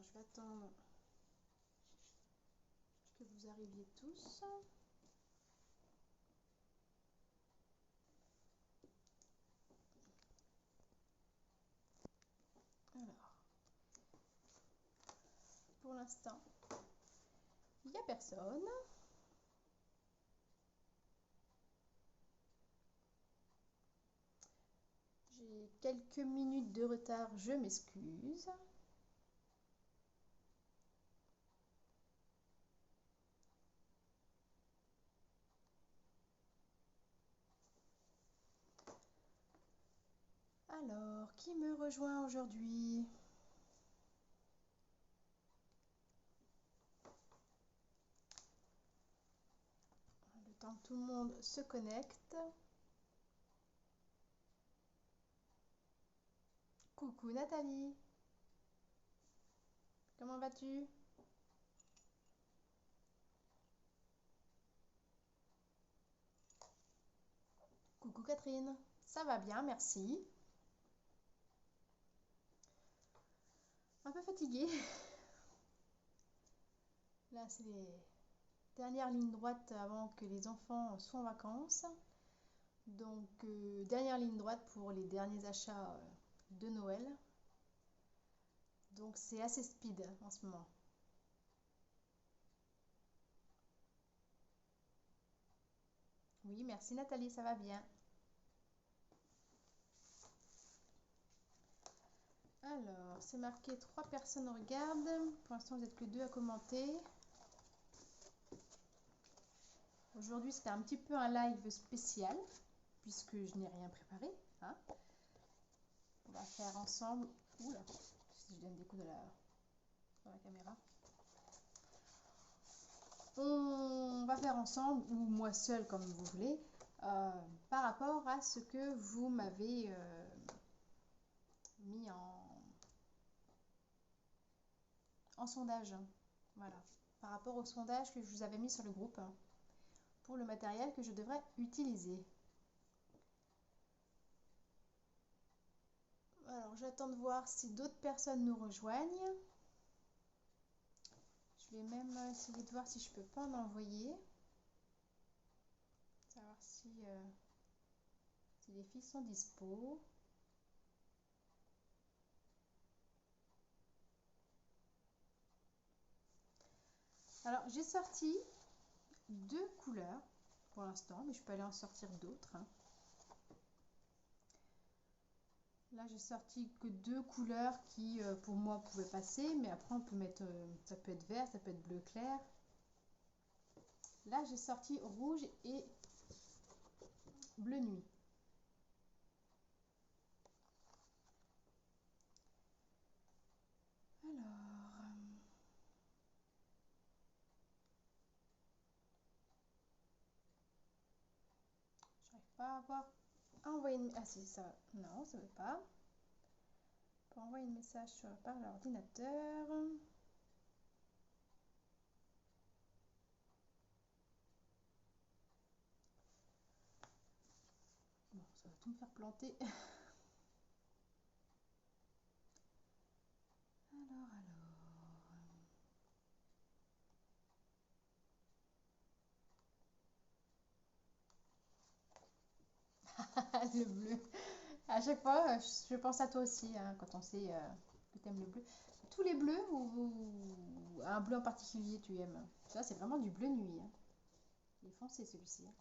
Alors, je vais attendre que vous arriviez tous. Alors, pour l'instant, il n'y a personne. J'ai quelques minutes de retard, je m'excuse. Alors, qui me rejoint aujourd'hui? Le temps que tout le monde se connecte. Coucou Nathalie. Comment vas-tu? Coucou Catherine. Ça va bien, merci. Un peu fatiguée. Là, c'est les dernières lignes droites avant que les enfants soient en vacances. Donc, dernière ligne droite pour les derniers achats de Noël. Donc, c'est assez speed en ce moment. Oui, merci Nathalie, ça va bien. Alors, c'est marqué 3 personnes regardent. Pour l'instant, vous n'êtes que 2 à commenter. Aujourd'hui, c'était un petit peu un live spécial, puisque je n'ai rien préparé. Hein. On va faire ensemble... Oula, si je donne des coups dans la caméra. On va faire ensemble, ou moi seule, comme vous voulez, par rapport à ce que vous m'avez mis en sondage. Voilà, par rapport au sondage que je vous avais mis sur le groupe pour le matériel que je devrais utiliser. Alors, j'attends de voir si d'autres personnes nous rejoignent. Je vais même essayer de voir si je peux pas en envoyer. Savoir si les filles sont dispo. Alors, j'ai sorti 2 couleurs pour l'instant, mais je peux aller en sortir d'autres. Hein. Là, j'ai sorti que 2 couleurs qui, pour moi, pouvaient passer, mais après, on peut mettre, ça peut être vert, ça peut être bleu clair. Là, j'ai sorti rouge et bleu nuit. Alors, j'arrive pas à avoir envoyer une... Ah si, ça... Non, ça veut pas. Pour envoyer un message par l'ordinateur. Bon, ça va tout me faire planter. Alors. Le bleu. À chaque fois, je pense à toi aussi, hein, quand on sait que tu aimes le bleu. Tous les bleus ou un bleu en particulier tu aimes? Ça, c'est vraiment du bleu nuit. Hein. Il est foncé celui-ci. Hein.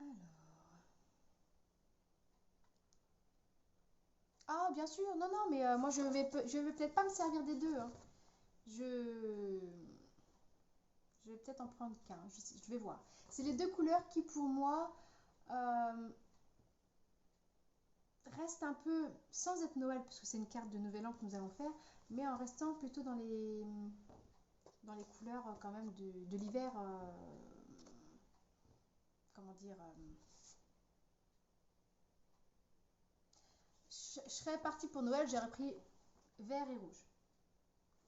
Alors. Ah, bien sûr, non, non, mais moi je vais peut-être pas me servir des deux. Hein. Je, je vais peut-être en prendre qu'un, je vais voir. C'est les 2 couleurs qui pour moi restent un peu, sans être Noël, parce que c'est une carte de Nouvel An que nous allons faire, mais en restant plutôt dans les couleurs quand même de l'hiver, comment dire, je serais partie pour Noël, j'aurais pris vert et rouge.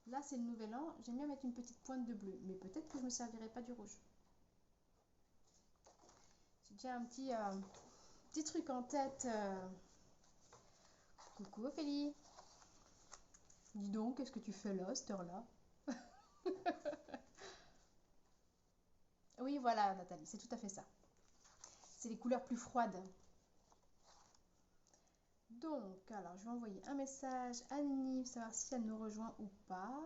Là, c'est le Nouvel An, j'aime bien mettre une petite pointe de bleu, mais peut-être que je ne me servirai pas du rouge. J'ai déjà un petit truc en tête. Coucou Ophélie. Dis donc, qu'est-ce que tu fais là, à cette heure-là? Oui, voilà, Nathalie, c'est tout à fait ça. C'est les couleurs plus froides. Donc, alors, je vais envoyer un message à Nini pour savoir si elle me rejoint ou pas.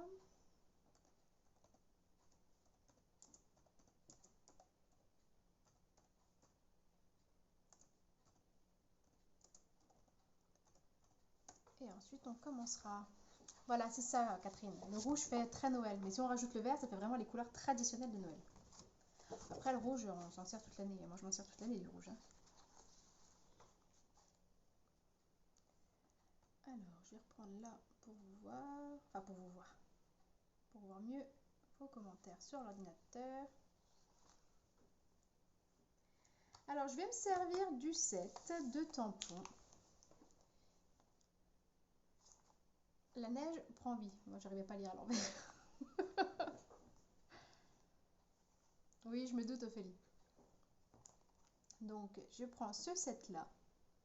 Et ensuite, on commencera. Voilà, c'est ça, Catherine. Le rouge fait très Noël. Mais si on rajoute le vert, ça fait vraiment les couleurs traditionnelles de Noël. Après, le rouge, on s'en sert toute l'année. Moi, je m'en sers toute l'année, du rouge. Hein. Alors, je vais reprendre là pour vous voir. Enfin, pour vous voir. Pour voir mieux vos commentaires sur l'ordinateur. Alors, je vais me servir du set de tampons. La neige prend vie. Moi, j'arrivais pas à lire à l'envers. Oui, je me doute, Ophélie. Donc, je prends ce set-là.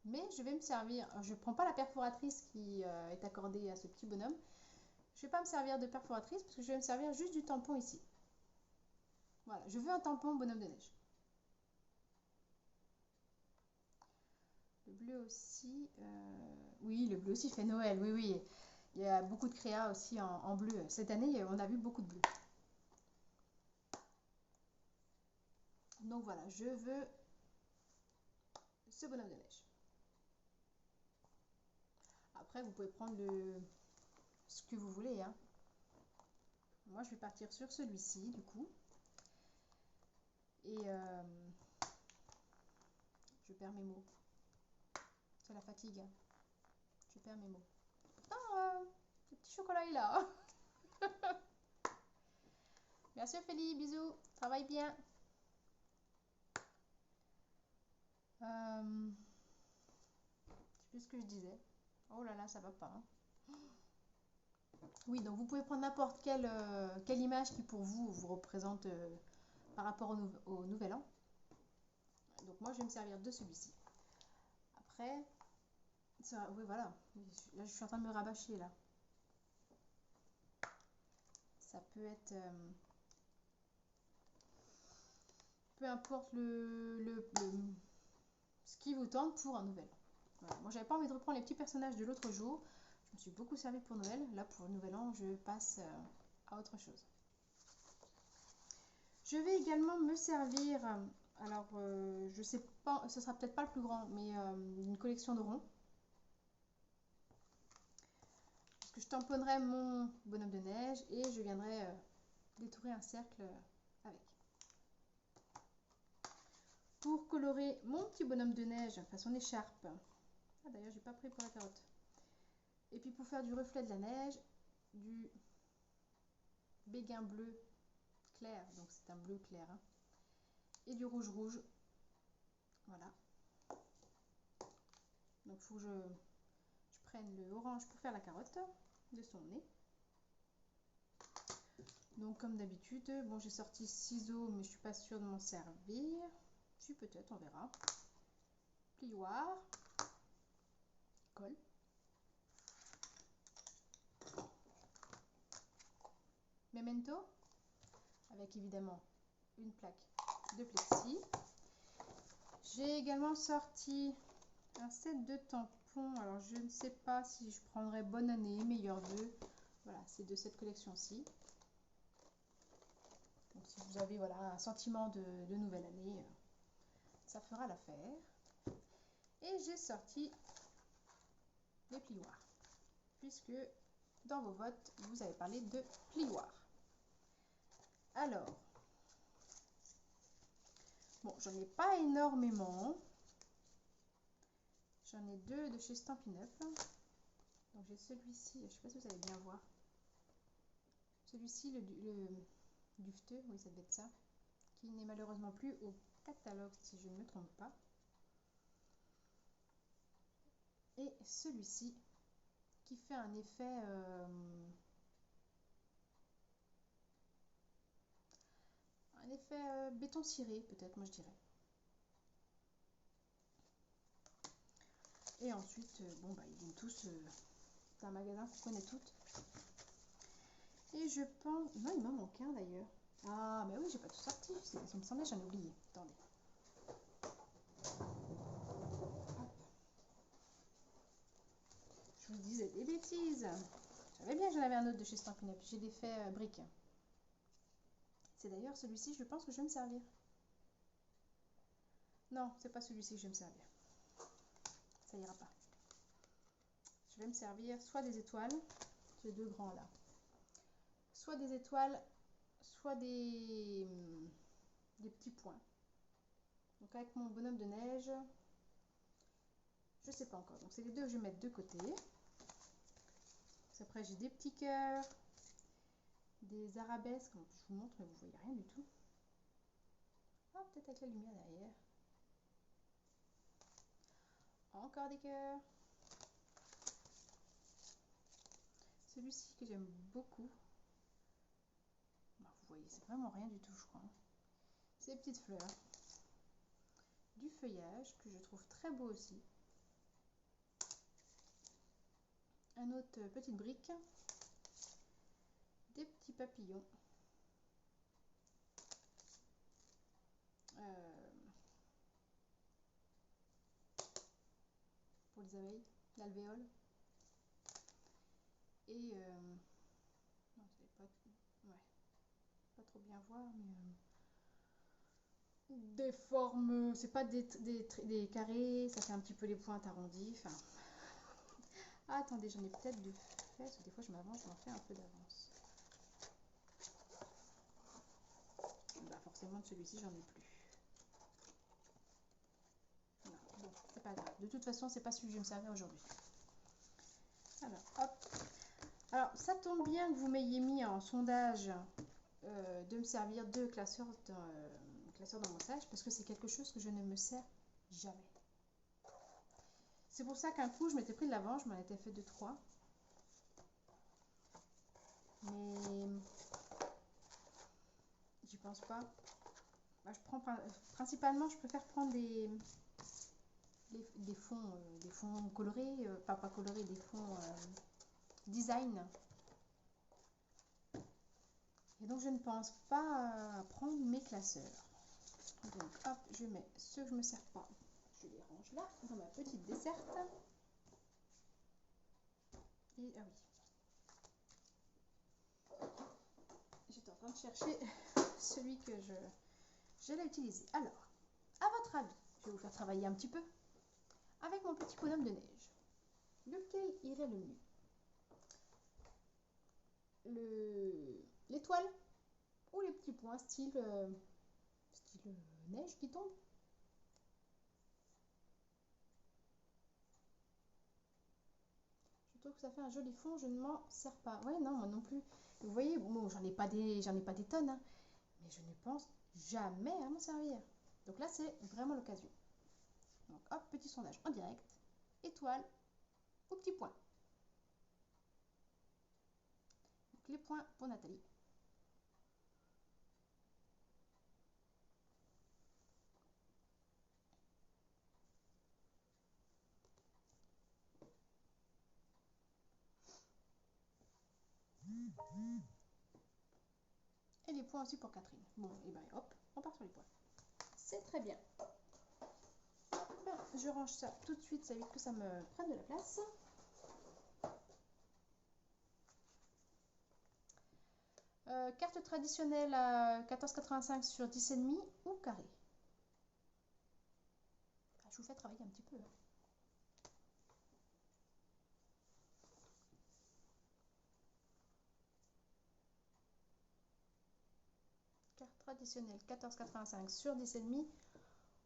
Mais je vais me servir, je ne prends pas la perforatrice qui est accordée à ce petit bonhomme. Je ne vais pas me servir de perforatrice parce que je vais me servir juste du tampon ici. Voilà, je veux un tampon bonhomme de neige. Le bleu aussi, oui, le bleu aussi fait Noël, oui, oui. Il y a beaucoup de créas aussi en bleu. Cette année, on a vu beaucoup de bleu. Donc voilà, je veux ce bonhomme de neige. Après, vous pouvez prendre ce que vous voulez. Hein. Moi, je vais partir sur celui-ci, du coup. Et je perds mes mots. C'est la fatigue. Je perds mes mots. Pourtant, le petit chocolat est là. Merci Ophélie, bisous. Travaille bien. Je sais plus ce que je disais. Oh là là, ça va pas. Hein. Oui, donc vous pouvez prendre n'importe quelle image qui pour vous vous représente par rapport au nouvel an. Donc moi, je vais me servir de celui-ci. Après, ça, oui, voilà. Là, je suis en train de me rabâcher là. Ça peut être... peu importe ce qui vous tente pour un nouvel an. Voilà. Moi, j'avais pas envie de reprendre les petits personnages de l'autre jour. Je me suis beaucoup servi pour Noël. Là, pour le nouvel an, je passe à autre chose. Je vais également me servir, alors je sais pas, ce sera peut-être pas le plus grand, mais une collection de ronds. Parce que je tamponnerai mon bonhomme de neige et je viendrai détourer un cercle avec. Pour colorer mon petit bonhomme de neige, enfin son écharpe. Ah d'ailleurs, j'ai pas pris pour la carotte. Et puis pour faire du reflet de la neige, du béguin bleu clair, donc c'est un bleu clair, hein, et du rouge rouge. Voilà. Donc il faut que je prenne le orange pour faire la carotte de son nez. Donc comme d'habitude, bon j'ai sorti ciseaux mais je suis pas sûre de m'en servir. Si peut-être, on verra. Plioir, colle. Memento, avec évidemment une plaque de plexi. J'ai également sorti un set de tampons. Alors je ne sais pas si je prendrai bonne année, meilleurs vœux. Voilà, c'est de cette collection-ci. Donc si vous avez voilà, un sentiment de nouvelle année, ça fera l'affaire. Et j'ai sorti les plioirs. Puisque dans vos votes, vous avez parlé de plioirs. Alors, bon, j'en ai pas énormément. J'en ai deux de chez Stampin' Up. Donc j'ai celui-ci, je ne sais pas si vous allez bien voir. Celui-ci, le dufteux, oui ça devait être ça, qui n'est malheureusement plus au catalogue si je ne me trompe pas. Et celui-ci, qui fait un effet... béton ciré peut-être, moi je dirais. Et ensuite, bon, bah, ils viennent tous. C'est un magasin qu'on connaît toutes. Et je pense. Non, il m'en manque un d'ailleurs. Ah, mais oui, j'ai pas tout sorti. Il me semblait, j'en ai oublié. Attendez. Hop. Je vous disais des bêtises. Je savais bien que j'en avais un autre de chez Stampin' Up. J'ai des faits briques. C'est d'ailleurs celui-ci, je pense que je vais me servir. Non, c'est pas celui-ci que je vais me servir. Ça ira pas. Je vais me servir soit des étoiles, j'ai deux grands là, soit des étoiles, soit des petits points. Donc avec mon bonhomme de neige, je sais pas encore. Donc c'est les deux que je vais mettre de côté. Après j'ai des petits cœurs, des arabesques. Je vous montre mais vous voyez rien du tout. Ah, peut-être avec la lumière derrière. Encore des cœurs. Celui-ci que j'aime beaucoup. Bah, vous voyez, c'est vraiment rien du tout, je crois. Ces petites fleurs. Du feuillage que je trouve très beau aussi. Un autre petite brique. Des petits papillons. Pour les abeilles, l'alvéole. Et non, vous savez pas, ouais, pas trop bien voir, mais des formes, c'est pas des carrés, ça fait un petit peu les pointes arrondies. Enfin, ah, attendez, j'en ai peut-être de fait, parce que des fois je m'avance, je m'en fais un peu d'avance. Bah forcément de celui-ci j'en ai plus. Non, bon, c'est pas grave. De toute façon, c'est pas celui que je vais me servir aujourd'hui. Alors, hop. Alors, ça tombe bien que vous m'ayez mis en sondage de me servir de classeur dans mon sage, parce que c'est quelque chose que je ne me sers jamais. C'est pour ça qu'un coup, je m'étais pris de l'avant, je m'en étais fait 2-3. Mais j'y pense pas. Bah, je prends principalement, je préfère prendre des fonds colorés, pas colorés, des fonds design. Et donc je ne pense pas prendre mes classeurs. Donc hop, je mets ceux que je ne me sers pas. Je les range là, dans ma petite desserte. Et ah oui. J'étais en train de chercher celui que j'allais utiliser. Alors, à votre avis, je vais vous faire travailler un petit peu avec mon petit bonhomme de neige. Lequel irait le mieux? L'étoile ou les petits points style neige qui tombe? Je trouve que ça fait un joli fond, je ne m'en sers pas. Ouais, non, moi non plus. Vous voyez, bon, j'en ai pas des tonnes, hein, mais je ne pense jamais à m'en servir. Donc là, c'est vraiment l'occasion. Donc hop, petit sondage en direct. Étoile ou petit point? Donc les points pour Nathalie. Et les points aussi pour Catherine. Bon, et ben hop, on part sur les points. C'est très bien. Ben, je range ça tout de suite, ça évite que ça me prenne de la place. Carte traditionnelle à 14,85 sur 10,5 ou carré? Ah, je vous fais travailler un petit peu. Carte traditionnelle 14,85 sur 10,5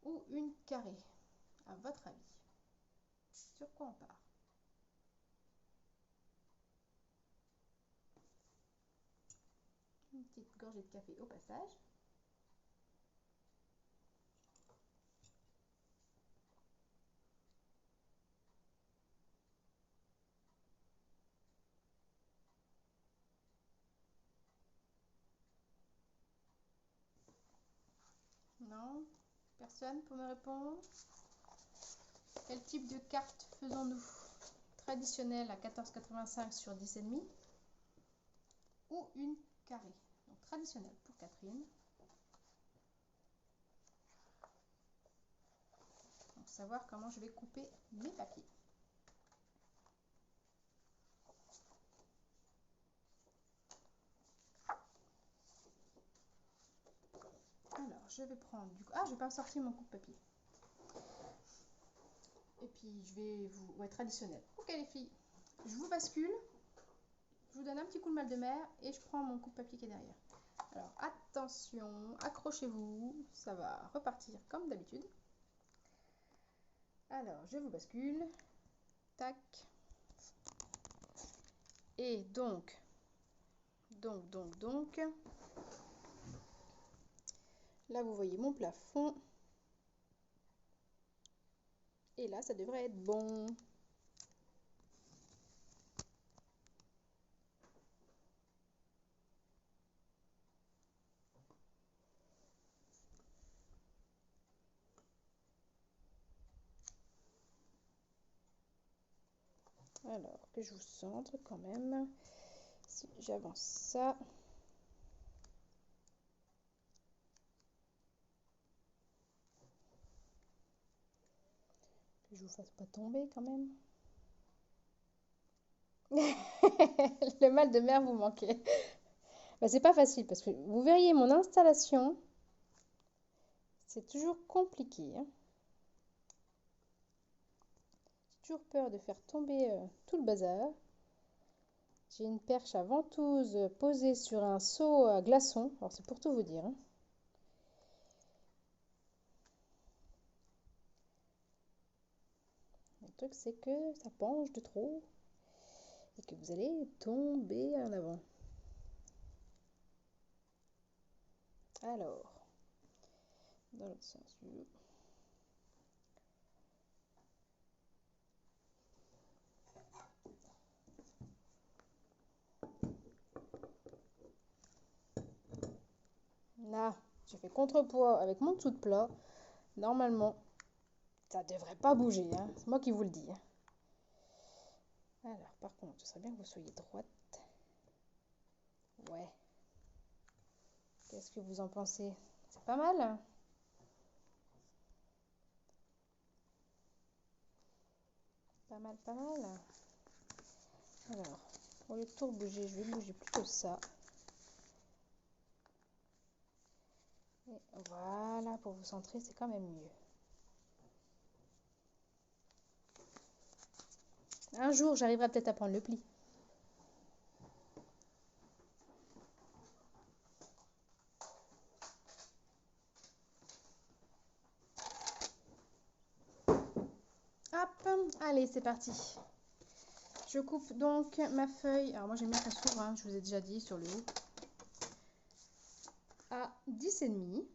ou une carrée? À votre avis, sur quoi on part? Une petite gorgée de café au passage. Non? Personne pour me répondre? Quel type de carte faisons-nous? Traditionnelle à 14,85 sur 10,5 ou une carrée? Donc traditionnelle pour Catherine. Donc savoir comment je vais couper mes papiers. Alors je vais prendre du coup. Ah, je vais pas sortir mon coupe-papier. Et puis je vais vous. Ouais, traditionnel. Ok les filles, je vous bascule. Je vous donne un petit coup de mal de mer et je prends mon coupe-papier qui est derrière. Alors attention, accrochez-vous, ça va repartir comme d'habitude. Alors je vous bascule. Tac. Et donc. Là vous voyez mon plafond. Et là ça devrait être bon. Alors que je vous centre quand même. Si j'avance ça. Que je vous fasse pas tomber quand même. Le mal de mer vous manquait. Bah, c'est pas facile parce que vous verriez mon installation. C'est toujours compliqué. Hein. J'ai toujours peur de faire tomber tout le bazar. J'ai une perche à ventouse posée sur un seau à glaçons. Alors c'est pour tout vous dire. Hein. Le truc c'est que ça penche de trop et que vous allez tomber en avant. Alors, dans l'autre sens. Là, j'ai fait contrepoids avec mon dessous de plat. Normalement, ça devrait pas bouger. Hein. C'est moi qui vous le dis. Hein. Alors, par contre, ce serait bien que vous soyez droite. Ouais. Qu'est-ce que vous en pensez? C'est pas mal? Hein. Pas mal, pas mal. Alors, au lieu de tout bouger, je vais bouger plutôt ça. Et voilà, pour vous centrer, c'est quand même mieux. Un jour, j'arriverai peut-être à prendre le pli. Hop, allez, c'est parti. Je coupe donc ma feuille. Alors moi, j'aime bien qu'elle s'ouvre, hein, je vous ai déjà dit sur le haut. À 10,5.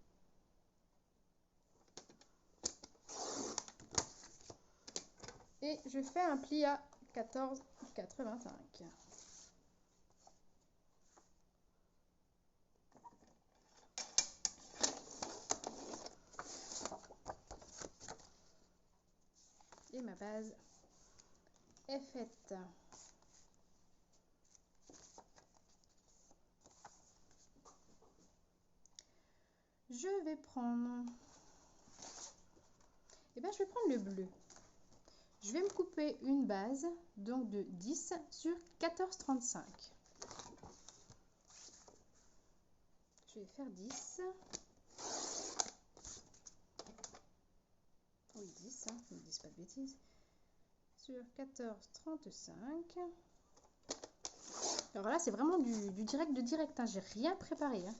Et je fais un pli à 14,85. Et ma base est faite. Je vais prendre... Eh bien, je vais prendre le bleu. Je vais me couper une base, donc de 10 sur 14,35. Je vais faire 10. Oui, 10, hein, ne me dis pas de bêtises. Sur 14,35. Alors là, c'est vraiment du direct de direct. Hein. J'ai rien préparé. Hein.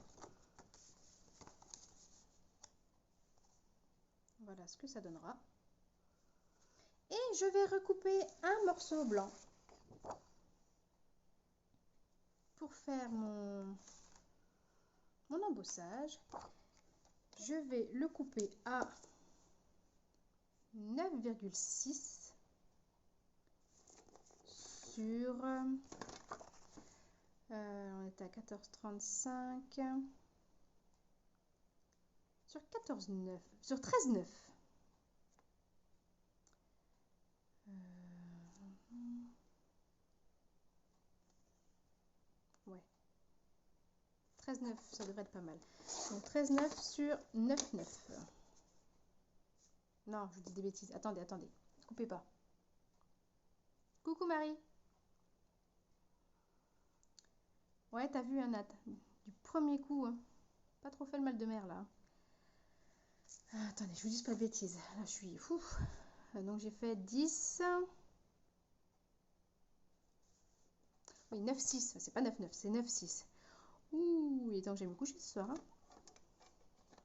Voilà ce que ça donnera. Et je vais recouper un morceau blanc pour faire mon embossage. Je vais le couper à 9,6 sur... on est à 14,35 sur 14,9 sur 13,9. Ouais. 13,9, ça devrait être pas mal. Donc 13,9 sur 9,9. Non, je dis des bêtises. Attendez, attendez. Coupez pas. Coucou Marie. Ouais, t'as vu, Nat. Du premier coup, hein. Pas trop fait le mal de mer, là. Ah, attendez, je vous dis pas de bêtises. Là, je suis fou. Donc, j'ai fait 10. Oui, 9,6. C'est pas 9,9, c'est 9,6. Ouh, il est temps que j'aille me coucher ce soir. Hein.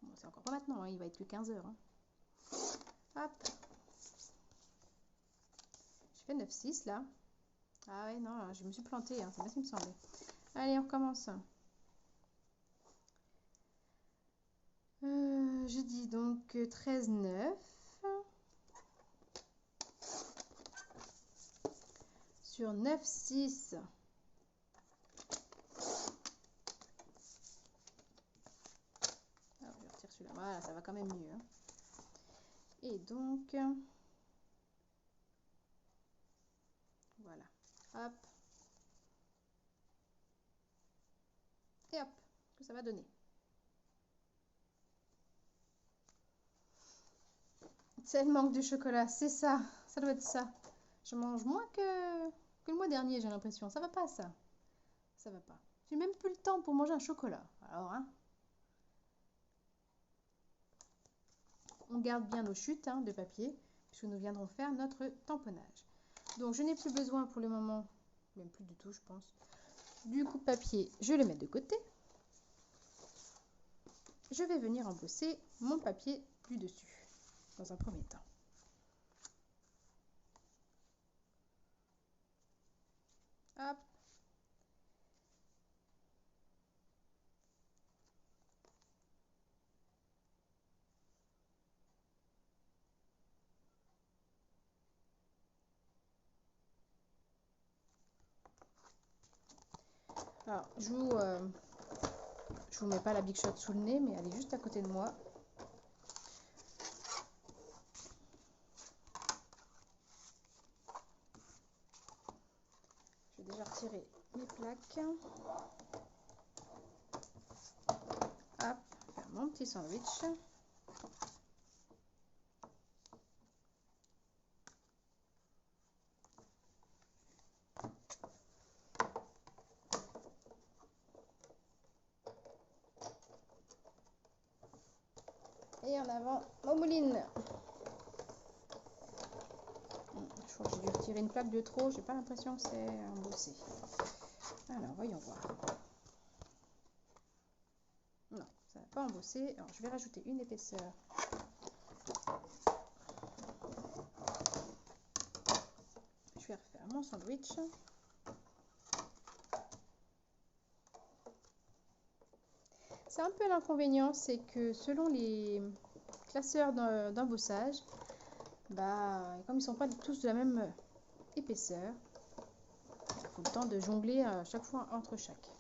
Bon, c'est encore pas maintenant, hein. Il va être que 15 heures. Hein. Hop. J'ai fait 9,6 là. Ah ouais, non, là, je me suis plantée. Hein. C'est bien ce qui me semblait. Allez, on recommence. Je dis donc 13,9 sur 9,6. Alors, je retire celui-là. Voilà, ça va quand même mieux. Hein. Et donc, voilà. Hop. Et hop, que ça va donner. C'est le manque de chocolat, c'est ça. Ça doit être ça. Je mange moins que le mois dernier, j'ai l'impression. Ça va pas, ça. Ça va pas. J'ai même plus le temps pour manger un chocolat. Alors, hein. On garde bien nos chutes hein, de papier, puisque nous viendrons faire notre tamponnage. Donc, je n'ai plus besoin pour le moment, même plus du tout, je pense, du coupe-papier. Je vais le mettre de côté. Je vais venir embosser mon papier du dessus, dans un premier temps. Hop. Alors, je vous mets pas la Big Shot sous le nez, mais elle est juste à côté de moi. Je vais déjà retirer les plaques. Hop, faire mon petit sandwich. Et en avant, mon mouline. Je crois que j'ai dû retirer une plaque de trop. J'ai pas l'impression que c'est embossé. Alors, voyons voir. Non, ça n'a pas embossé. Alors, je vais rajouter une épaisseur. Je vais refaire mon sandwich. C'est un peu l'inconvénient, c'est que selon les classeurs d'embossage, bah, comme ils ne sont pas tous de la même épaisseur, il faut le temps de jongler à chaque fois entre chaque.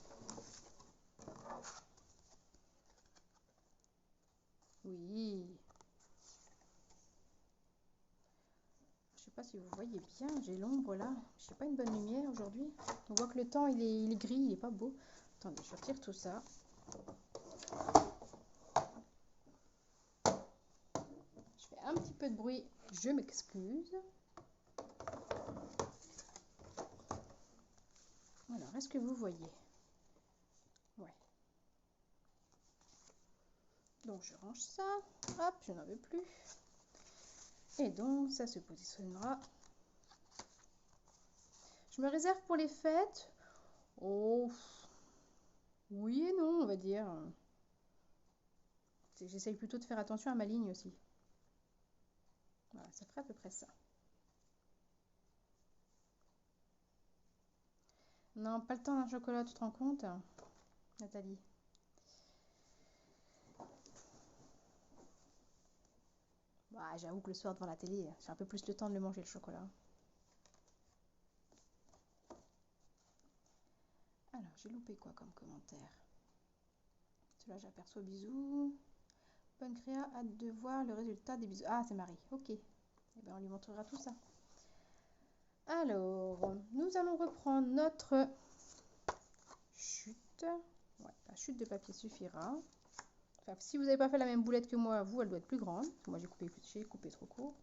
Oui. Je sais pas si vous voyez bien, j'ai l'ombre là. Je n'ai pas une bonne lumière aujourd'hui. On voit que le temps il est gris, il est pas beau. Attendez, je retire tout ça. Je fais un petit peu de bruit, je m'excuse. Alors, est-ce que vous voyez? Ouais. Donc, je range ça. Hop, je n'en veux plus. Et donc, ça se positionnera. Je me réserve pour les fêtes. Oh, oui et non, on va dire. J'essaye plutôt de faire attention à ma ligne aussi. Voilà, ça ferait à peu près ça. Non, pas le temps d'un chocolat, tu te rends compte, Nathalie? Bah, j'avoue que le soir devant la télé, j'ai un peu plus le temps de le manger le chocolat. Alors, j'ai loupé quoi comme commentaire? Cela, j'aperçois bisous. Bonne créa, hâte de voir le résultat des bisous. Ah, c'est Marie, ok. Eh bien, on lui montrera tout ça. Alors, nous allons reprendre notre chute. Ouais, la chute de papier suffira. Enfin, si vous n'avez pas fait la même boulette que moi, vous, elle doit être plus grande. Moi, j'ai coupé trop court.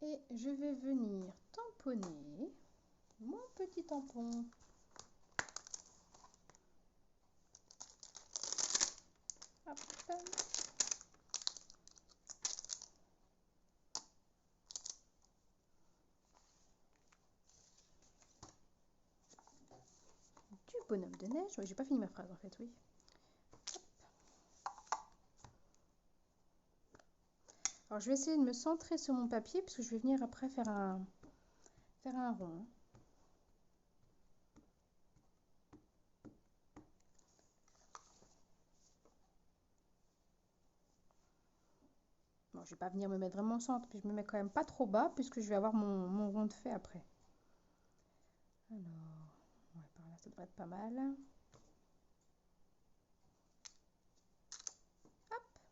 Et je vais venir tamponner mon petit tampon. Hop. Du bonhomme de neige. Oui, j'ai pas fini ma phrase en fait, oui. Alors je vais essayer de me centrer sur mon papier puisque je vais venir après faire un rond. Bon, je vais pas venir me mettre vraiment au centre, puis je me mets quand même pas trop bas puisque je vais avoir mon rond de fait après. Alors, ouais, par là ça devrait être pas mal. Hop.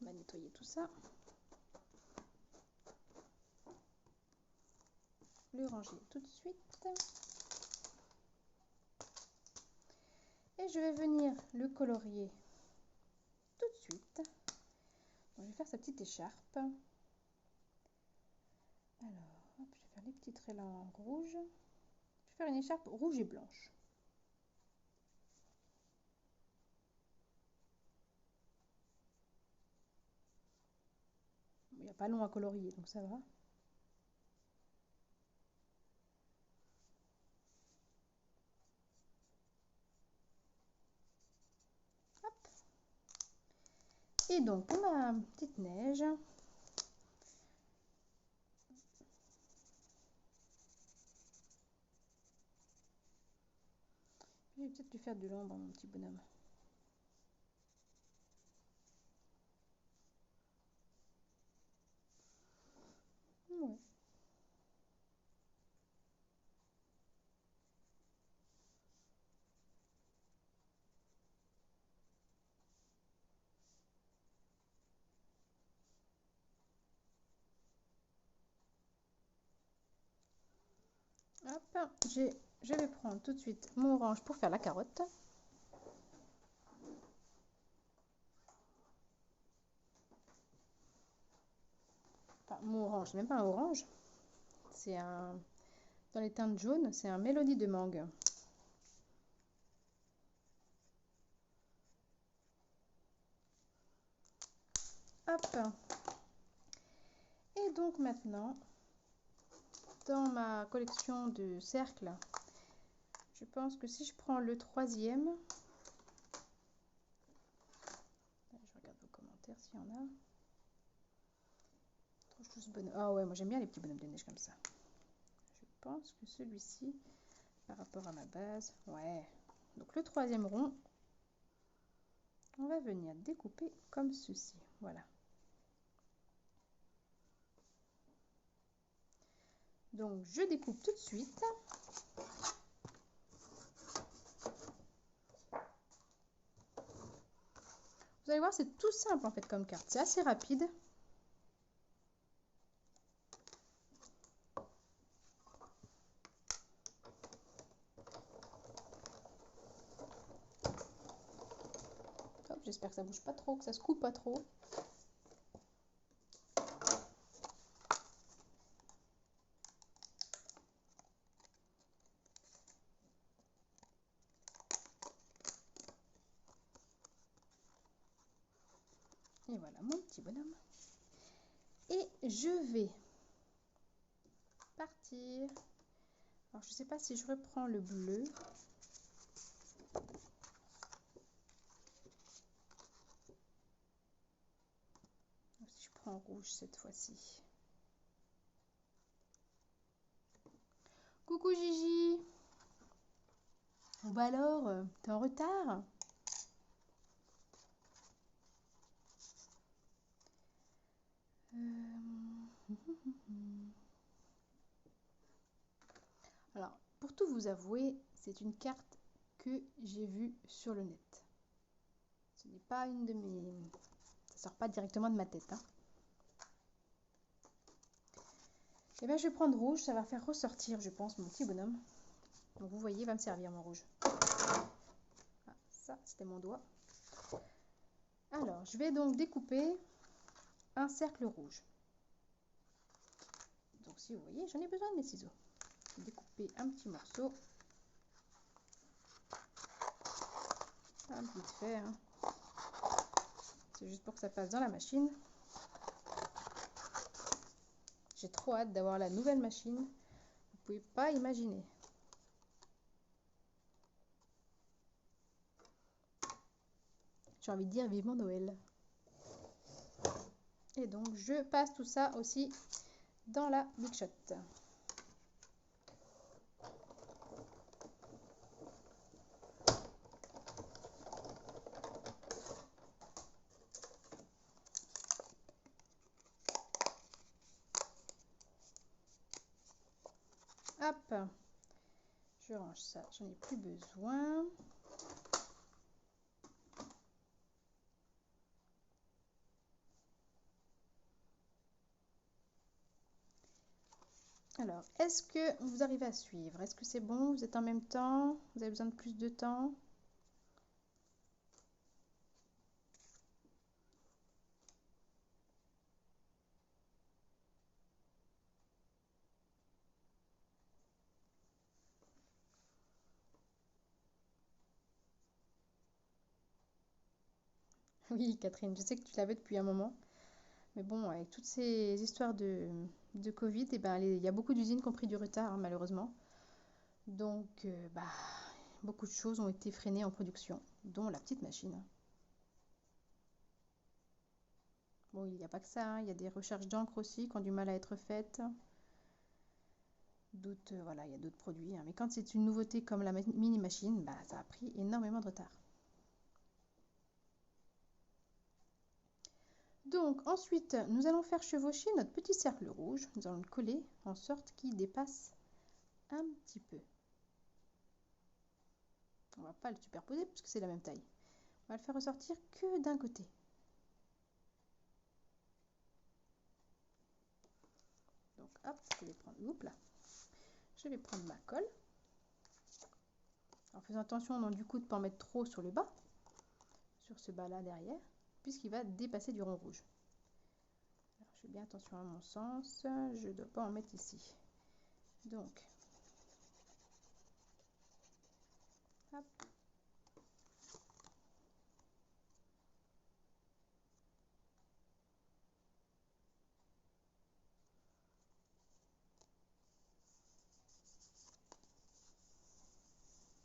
On va nettoyer tout ça. Le ranger tout de suite. Et je vais venir le colorier tout de suite. Donc, je vais faire sa petite écharpe. Alors, hop, je vais faire les petits traits là en rouge. Je vais faire une écharpe rouge et blanche. Il n'y a pas long à colorier, donc ça va. Hop. Et donc, pour ma petite neige, je vais peut-être lui faire de l'ombre, mon petit bonhomme. Ouais. Hop, je vais prendre tout de suite mon orange pour faire la carotte. Enfin, mon orange, c'est même pas un orange. C'est un... Dans les teintes jaunes, c'est un mélodie de mangue. Hop. Et donc maintenant, dans ma collection de cercles, je pense que si je prends le troisième, je regarde vos commentaires s'il y en a. Ah ouais, moi j'aime bien les petits bonhommes de neige comme ça. Je pense que celui-ci, par rapport à ma base, ouais. Donc le troisième rond, on va venir découper comme ceci. Voilà. Donc je découpe tout de suite. Vous allez voir, c'est tout simple en fait comme carte. C'est assez rapide. J'espère que ça bouge pas trop, que ça se coupe pas trop. Et voilà mon petit bonhomme. Et je vais partir. Alors je sais pas si je reprends le bleu. Ou si je prends rouge cette fois-ci. Coucou Gigi. Bon bah alors, t'es en retard? Alors, pour tout vous avouer, c'est une carte que j'ai vue sur le net. Ce n'est pas une de mes... Ça sort pas directement de ma tête, hein. Et bien, je vais prendre rouge, ça va faire ressortir, je pense, mon petit bonhomme. Donc, vous voyez, il va me servir mon rouge. Ah, ça, c'était mon doigt. Alors, je vais donc découper un cercle rouge. Donc, si vous voyez, j'en ai besoin de mes ciseaux. Je vais découper un petit morceau. Un vite fait, hein. C'est juste pour que ça passe dans la machine. J'ai trop hâte d'avoir la nouvelle machine. Vous pouvez pas imaginer. J'ai envie de dire vivement Noël. Et donc, je passe tout ça aussi dans la Big Shot. Hop, je range ça, j'en ai plus besoin. Alors, est-ce que vous arrivez à suivre? Est-ce que c'est bon? Vous êtes en même temps? Vous avez besoin de plus de temps? Oui, Catherine, je sais que tu l'avais depuis un moment. Mais bon, avec toutes ces histoires de Covid, eh ben, il y a beaucoup d'usines qui ont pris du retard, hein, malheureusement. Donc, beaucoup de choses ont été freinées en production, dont la petite machine. Bon, il n'y a pas que ça, hein, il y a des recherches d'encre aussi qui ont du mal à être faites. D'autres, voilà, il y a d'autres produits, hein. Mais quand c'est une nouveauté comme la mini machine, bah, ça a pris énormément de retard. Donc ensuite, nous allons faire chevaucher notre petit cercle rouge. Nous allons le coller en sorte qu'il dépasse un petit peu. On ne va pas le superposer puisque c'est la même taille. On va le faire ressortir que d'un côté. Donc hop, je vais prendre, oups là, je vais prendre ma colle. En faisant attention donc, du coup de ne pas en mettre trop sur le bas, sur ce bas là derrière, puisqu'il va dépasser du rond rouge. Alors, je fais bien attention à mon sens, je ne dois pas en mettre ici. Donc, hop.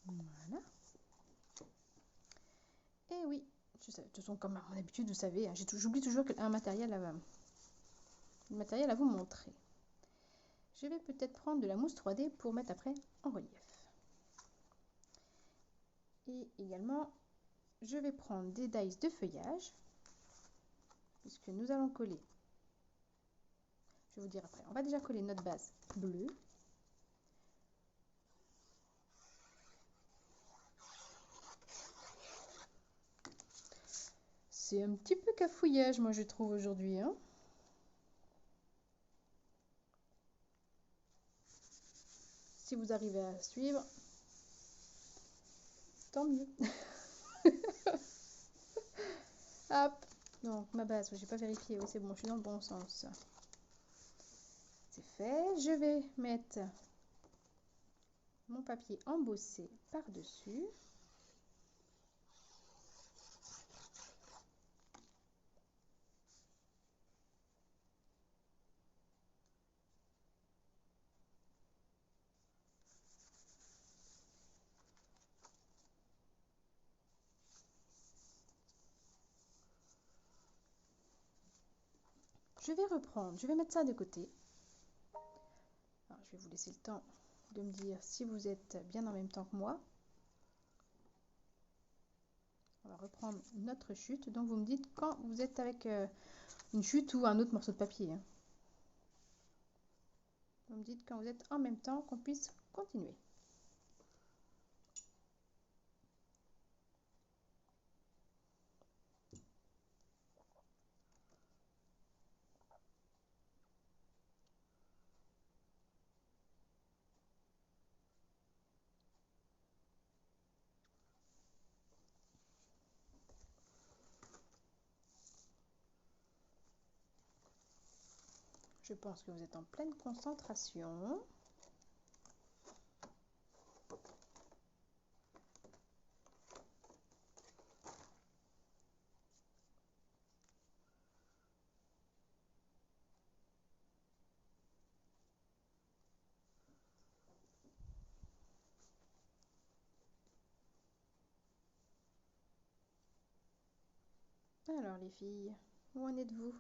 Voilà. Et oui, de toute façon, comme à mon habitude, vous savez, hein, j'oublie toujours un matériel à vous montrer. Je vais peut-être prendre de la mousse 3D pour mettre après en relief. Et également, je vais prendre des dies de feuillage, puisque nous allons coller. Je vais vous dire après. On va déjà coller notre base bleue. C'est un petit peu cafouillage, moi je trouve aujourd'hui, hein. Si vous arrivez à suivre, tant mieux. Hop, donc ma base, j'ai pas vérifié, oui, c'est bon, je suis dans le bon sens. C'est fait, je vais mettre mon papier embossé par-dessus. Je vais reprendre, je vais mettre ça de côté. Alors, je vais vous laisser le temps de me dire si vous êtes bien en même temps que moi. On va reprendre notre chute. Donc, vous me dites quand vous êtes avec une chute ou un autre morceau de papier, hein. Vous me dites quand vous êtes en même temps qu'on puisse continuer. Je pense que vous êtes en pleine concentration. Alors les filles, où en êtes-vous?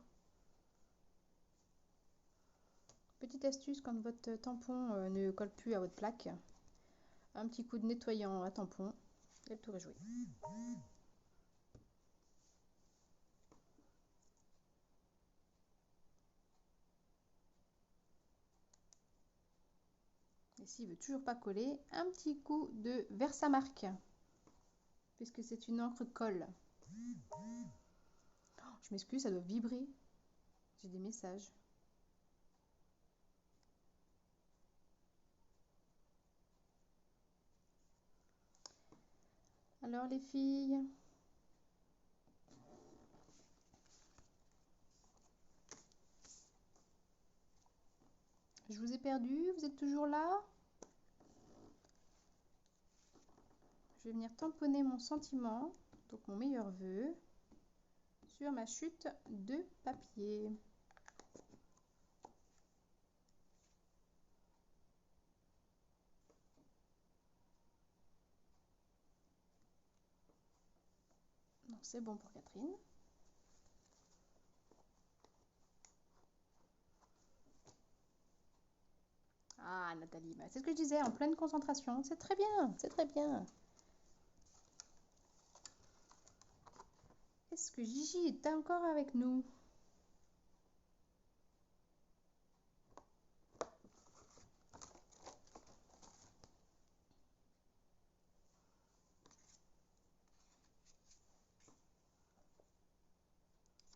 Petite astuce, quand votre tampon ne colle plus à votre plaque, un petit coup de nettoyant à tampon et le tour est joué. Et s'il veut toujours pas coller, un petit coup de Versamark, puisque c'est une encre colle. Oh, je m'excuse, ça doit vibrer. J'ai des messages. Alors les filles, je vous ai perdu, vous êtes toujours là? Je vais venir tamponner mon sentiment, donc mon meilleur vœu, sur ma chute de papier. Donc c'est bon pour Catherine. Ah Nathalie, bah, c'est ce que je disais, en pleine concentration, c'est très bien, c'est très bien. Est-ce que Gigi est encore avec nous?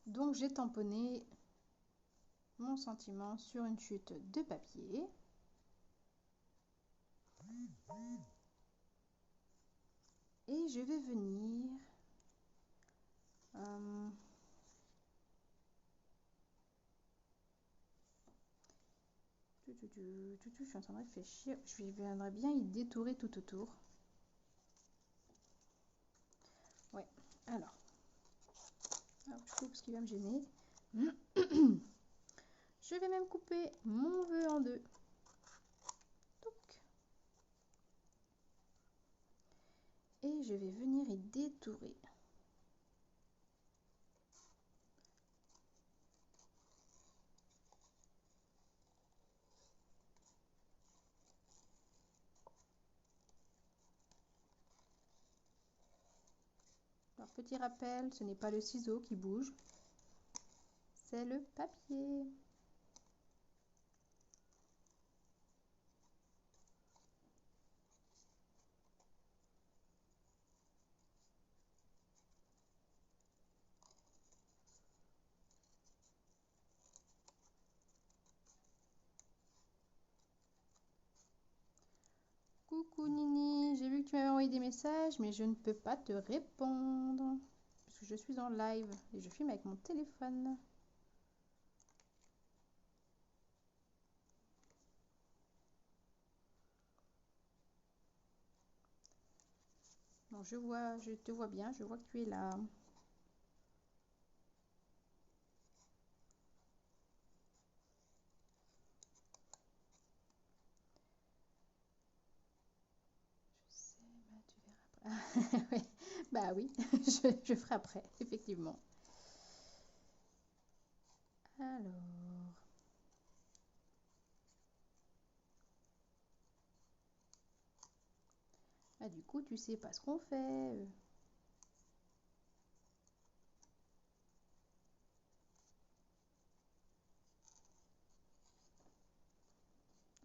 Donc j'ai tamponné mon sentiment sur une chute de papier. Et je vais venir... je suis en train de réfléchir. Je viendrai bien y détourer tout autour. Ouais, alors. Je coupe ce qui va me gêner. Je vais même couper mon vœu en deux. Et je vais venir y détourer. Alors, petit rappel, ce n'est pas le ciseau qui bouge, c'est le papier. Coucou Nini, j'ai vu que tu m'avais envoyé des messages, mais je ne peux pas te répondre. Parce que je suis en live et je filme avec mon téléphone. Bon, je te vois bien, je vois que tu es là. Je sais, bah, tu verras après. Bah oui, je ferai après, effectivement. Alors... Ah, du coup, tu sais pas ce qu'on fait.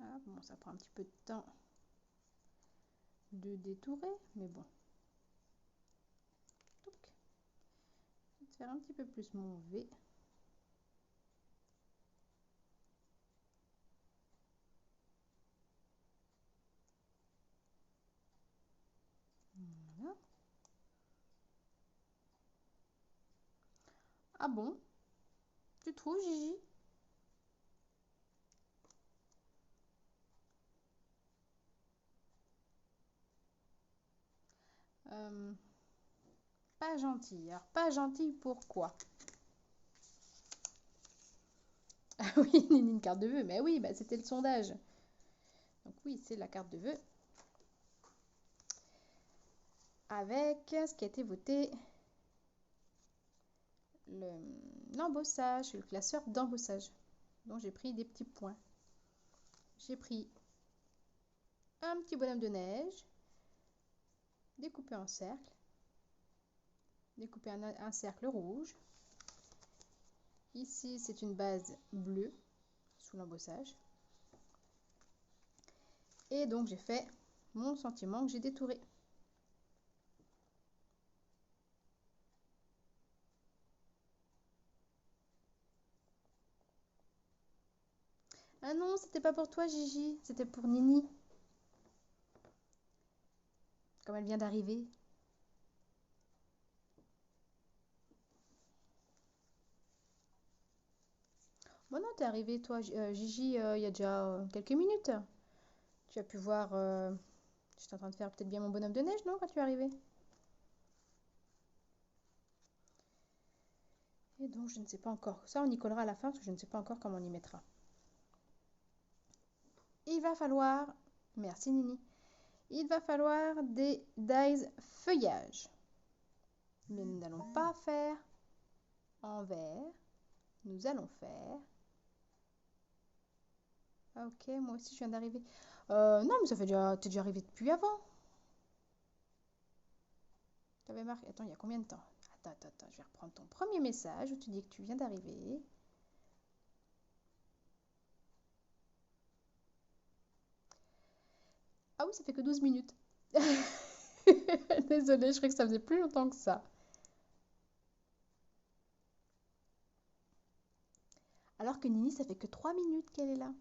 Ah, bon, ça prend un petit peu de temps de détourer, mais bon. Touc. Je vais faire un petit peu plus mon V. Voilà. Ah bon? Tu trouves, Gigi? Pas gentil. Alors, pas gentil, pourquoi? Ah oui, une carte de vœux. Mais oui, bah, c'était le sondage. Donc oui, c'est la carte de vœux. Avec ce qui a été voté, l'embossage, le classeur d'embossage. Donc j'ai pris des petits points. J'ai pris un petit bonhomme de neige, découpé en cercle, découpé un cercle rouge. Ici, c'est une base bleue sous l'embossage. Et donc, j'ai fait mon sentiment que j'ai détouré. Ah non, c'était pas pour toi, Gigi. C'était pour Nini. Comme elle vient d'arriver. Bon non, t'es arrivé, toi, Gigi, il y a déjà quelques minutes. Tu as pu voir... j'étais en train de faire peut-être bien mon bonhomme de neige, non, quand tu es arrivé? Et donc, je ne sais pas encore. Ça, on y collera à la fin, parce que je ne sais pas encore comment on y mettra. Il va falloir... Merci, Nini. Il va falloir des dies feuillage. Mais nous n'allons pas faire en vert. Nous allons faire... Ah, ok, moi aussi, je viens d'arriver. Non, mais ça fait déjà... T'es déjà arrivé depuis avant. T'avais marqué... Attends, il y a combien de temps? Attends, je vais reprendre ton premier message où tu dis que tu viens d'arriver. Ah oui, ça fait que 12 minutes. Désolée, je croyais que ça faisait plus longtemps que ça. Alors que Nini, ça fait que 3 minutes qu'elle est là.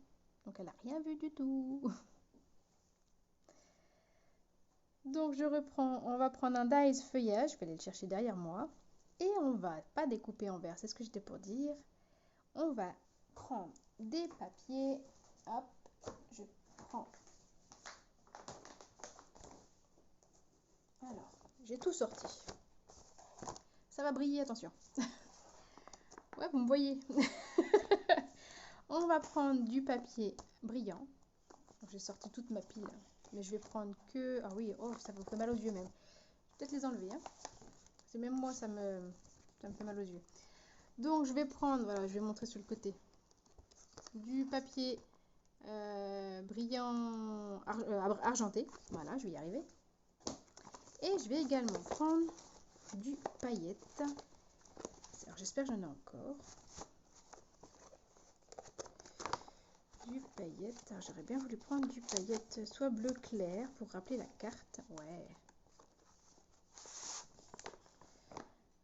Donc elle a rien vu du tout. Donc je reprends, on va prendre un dies feuillage, je vais aller le chercher derrière moi. Et on va pas découper en verre, c'est ce que j'étais pour dire. On va prendre des papiers. Hop, je prends. Alors, j'ai tout sorti. Ça va briller, attention. Ouais, vous me voyez. On va prendre du papier brillant. J'ai sorti toute ma pile. Mais je vais prendre que... Ah oui, oh, ça me fait mal aux yeux même. Je vais peut-être les enlever. Hein. C'est même moi, ça me fait mal aux yeux. Donc je vais prendre, voilà, je vais montrer sur le côté. Du papier brillant argenté. Voilà, je vais y arriver. Et je vais également prendre du paillette. Alors j'espère que j'en ai encore. Du paillette. J'aurais bien voulu prendre du paillette soit bleu clair pour rappeler la carte. Ouais.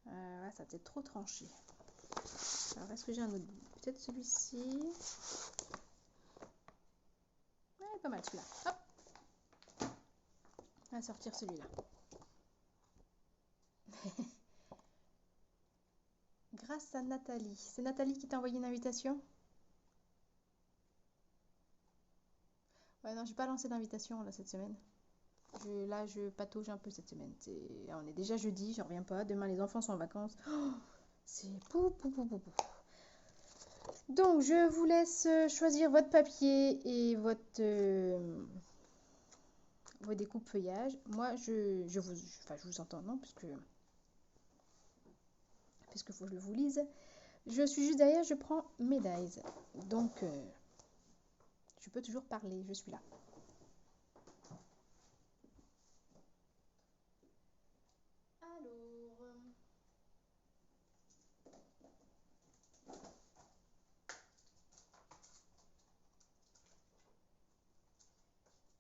Ouais, ça a peut-être trop tranché. Alors est-ce que j'ai un autre bout? Peut-être celui-ci. Ouais, pas mal celui-là. Hop. On va sortir celui-là. Grâce à Nathalie. C'est Nathalie qui t'a envoyé une invitation? Ouais, non, j'ai pas lancé d'invitation là cette semaine. Là, je patauge un peu cette semaine. On est déjà jeudi, j'en reviens pas. Demain, les enfants sont en vacances. Oh, c'est pou, pou, pou, pou, pou. Donc, je vous laisse choisir votre papier et vos découpes feuillage. Moi, je vous entends, non, puisque faut que je vous lise. Je suis juste derrière, je prends mes dies. Donc, je peux toujours parler, je suis là. Alors,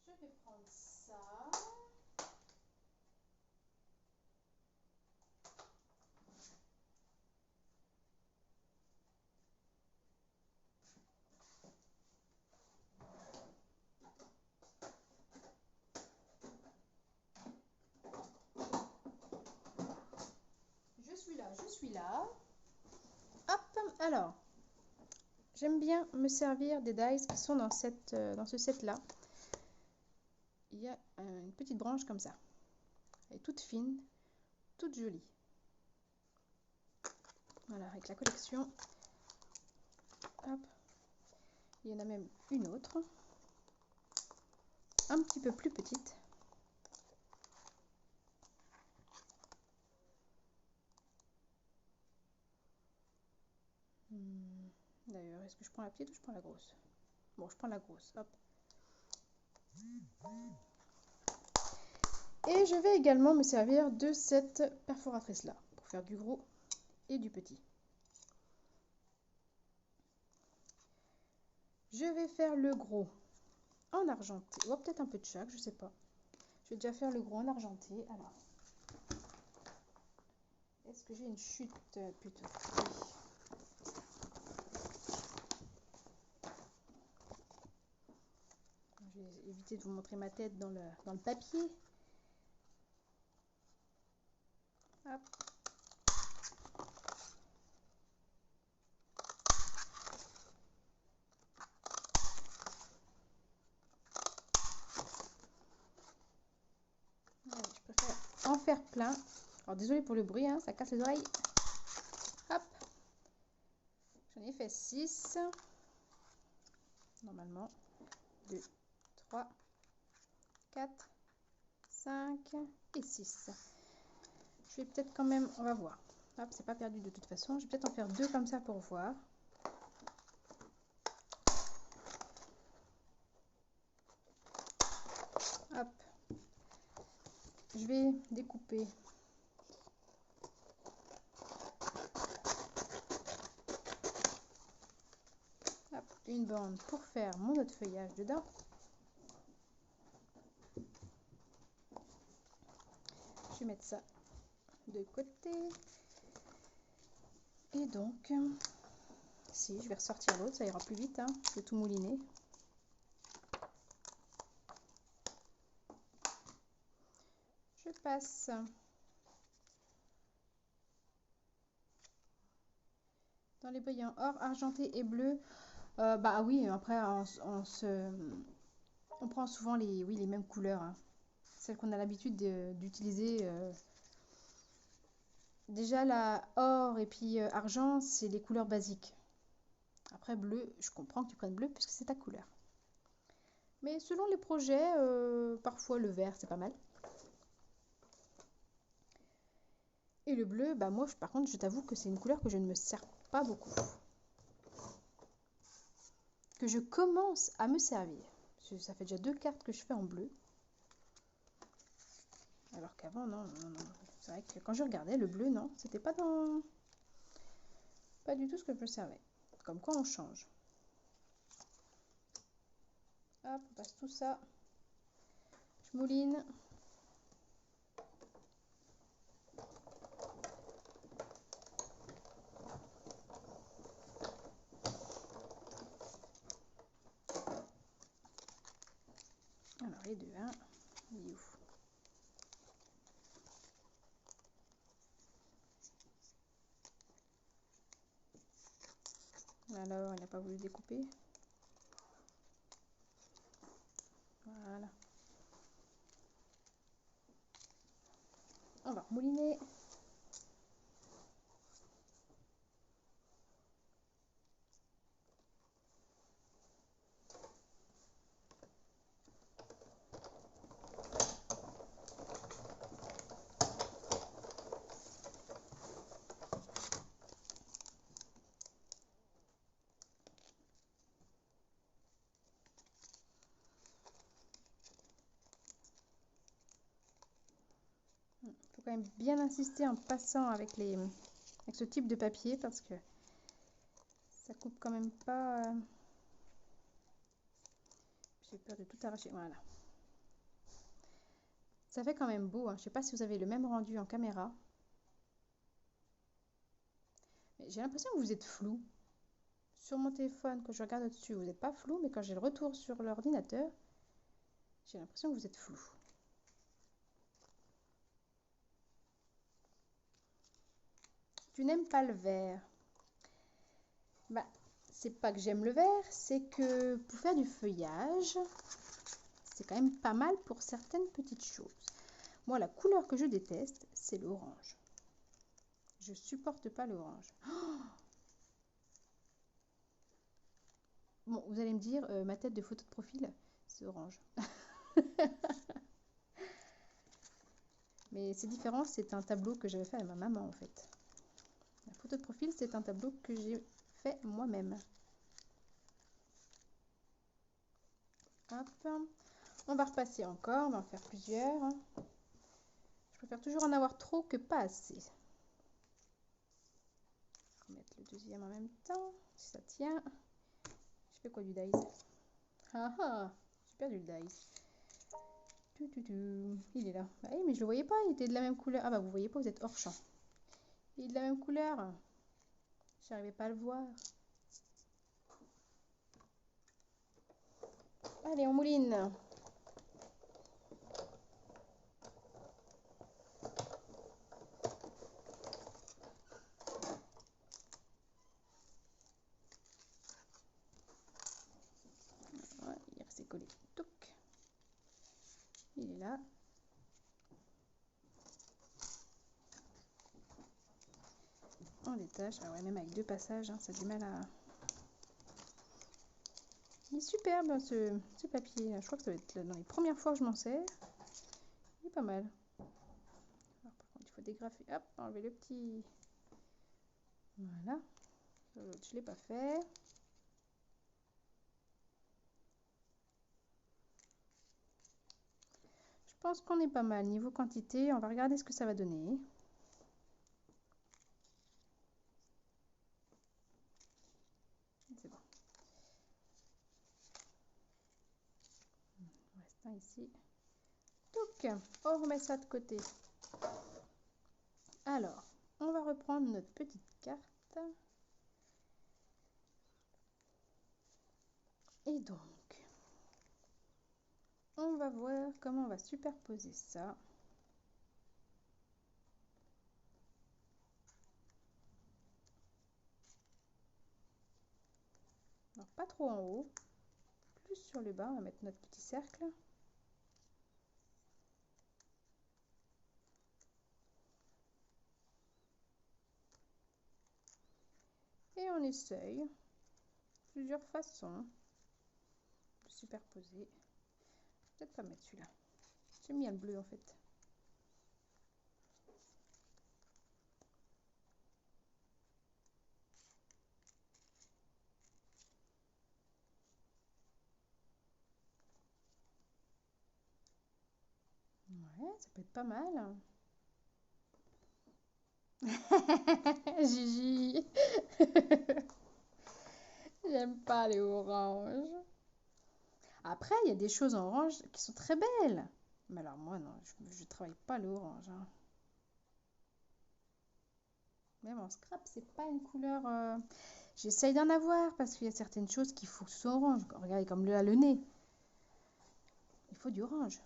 je vais prendre ça. suis là. Hop, alors, j'aime bien me servir des dies qui sont dans ce set-là. Il y a une petite branche comme ça. Elle est toute fine, toute jolie. Voilà, avec la collection. Hop. Il y en a même une autre. Un petit peu plus petite. D'ailleurs, est-ce que je prends la petite ou je prends la grosse? Bon, je prends la grosse. Hop. Et je vais également me servir de cette perforatrice là pour faire du gros et du petit. Je vais faire le gros en argenté, ou peut-être un peu de chaque, je sais pas. Je vais déjà faire le gros en argenté. Alors, est-ce que j'ai une chute plutôt? Oui. Je vais éviter de vous montrer ma tête dans le papier. Hop. Allez, je préfère en faire plein. Alors désolé pour le bruit, hein, ça casse les oreilles. Hop. J'en ai fait 6. Normalement. 2, 3, 4, 5 et 6. Je vais peut-être quand même, on va voir. Hop, c'est pas perdu de toute façon. Je vais peut-être en faire 2 comme ça pour voir. Hop. Je vais découper. Hop, une bande pour faire mon autre feuillage dedans. Je vais mettre ça de côté. Et donc, si je vais ressortir l'autre, ça ira plus vite, hein, de tout mouliner. Je passe dans les brillants or, argenté et bleu. Bah oui, après on prend souvent les mêmes couleurs, hein. Celles qu'on a l'habitude d'utiliser. Déjà la or et puis argent, c'est les couleurs basiques. Après bleu, je comprends que tu prennes bleu puisque c'est ta couleur. Mais selon les projets, parfois le vert c'est pas mal. Et le bleu, bah moi par contre je t'avoue que c'est une couleur que je ne me sers pas beaucoup. Que je commence à me servir. Ça fait déjà 2 cartes que je fais en bleu. Alors qu'avant, non. C'est vrai que quand je regardais, le bleu, non. C'était pas pas du tout ce que je me servais. Comme quoi, on change. Hop, on passe tout ça. Je mouline. Alors, les deux, hein. Alors, il n'a pas voulu découper. Voilà. On va mouliner. Il faut quand même bien insister en passant avec ce type de papier parce que ça coupe quand même pas. J'ai peur de tout arracher. Voilà. Ça fait quand même beau, hein. Je sais pas si vous avez le même rendu en caméra. Mais j'ai l'impression que vous êtes flou. Sur mon téléphone, quand je regarde au-dessus, vous n'êtes pas flou, mais quand j'ai le retour sur l'ordinateur, j'ai l'impression que vous êtes flou. Tu n'aimes pas le vert. Bah, c'est pas que j'aime le vert, c'est que pour faire du feuillage, c'est quand même pas mal pour certaines petites choses. Moi, la couleur que je déteste, c'est l'orange. Je supporte pas l'orange. Bon, vous allez me dire, ma tête de photo de profil, c'est orange. Mais c'est différent, c'est un tableau que j'avais fait à ma maman en fait. La photo de profil, c'est un tableau que j'ai fait moi-même. Hop. On va repasser encore, on va en faire plusieurs. Je préfère toujours en avoir trop que pas assez. Je vais mettre le deuxième en même temps, si ça tient. Je fais quoi du dice? Ah ah, j'ai perdu le dice. Il est là. Ah oui, mais je le voyais pas, il était de la même couleur. Ah bah vous voyez pas, vous êtes hors champ. Il est de la même couleur. J'arrivais pas à le voir. Allez, on mouline. Ouais, il est resté collé. Touc. Il est là. On détache. Ah ouais, même avec deux passages, hein, ça a du mal à... Il est superbe ce papier. Je crois que ça va être dans les premières fois que je m'en sers. Il est pas mal. Alors, par contre, il faut dégrafer. Hop, enlever le petit... Voilà. L'autre, je ne l'ai pas fait. Je pense qu'on est pas mal. Niveau quantité, on va regarder ce que ça va donner. C'est bon. Il reste un ici. Donc, on remet ça de côté. Alors, on va reprendre notre petite carte. Et donc, on va voir comment on va superposer ça. Alors, pas trop en haut, plus sur le bas, on va mettre notre petit cercle. Et on essaye plusieurs façons de superposer. Peut-être pas mettre celui-là. J'aime bien le bleu en fait. Ouais, ça peut être pas mal. Gigi. J'aime pas les oranges. Après, il y a des choses en orange qui sont très belles. Mais alors moi, non, je travaille pas l'orange. Hein. Même en scrap, c'est pas une couleur... J'essaye d'en avoir parce qu'il y a certaines choses qu'il faut que ce soit orange. Regardez comme le nez. Il faut du orange.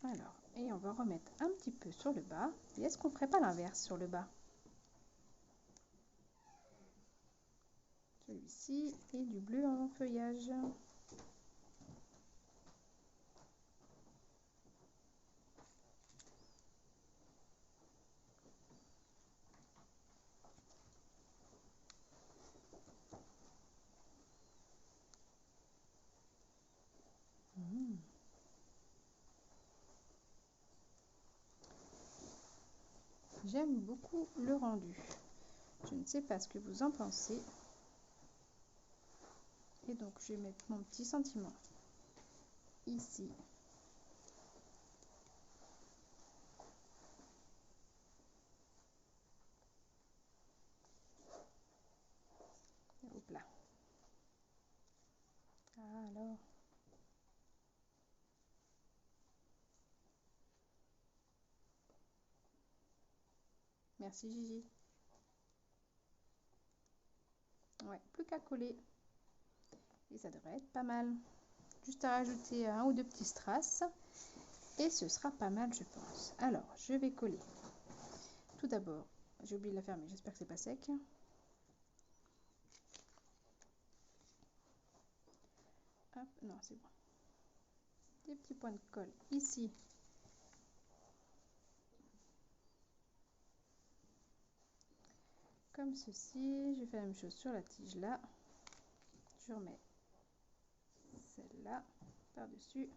Alors, et on va remettre un petit peu sur le bas. Et est-ce qu'on ferait pas l'inverse sur le bas? Celui-ci et du bleu en feuillage. J'aime beaucoup le rendu. Je ne sais pas ce que vous en pensez. Et donc, je vais mettre mon petit sentiment ici. Hop là. Alors. Merci Gigi. Ouais, plus qu'à coller. Et ça devrait être pas mal. Juste à rajouter un ou deux petits strass. Et ce sera pas mal, je pense. Alors, je vais coller tout d'abord, j'ai oublié de la fermer, j'espère que c'est pas sec. Hop, non, c'est bon. Des petits points de colle ici. Comme ceci. Je fais la même chose sur la tige là. Je remets celle-là par-dessus.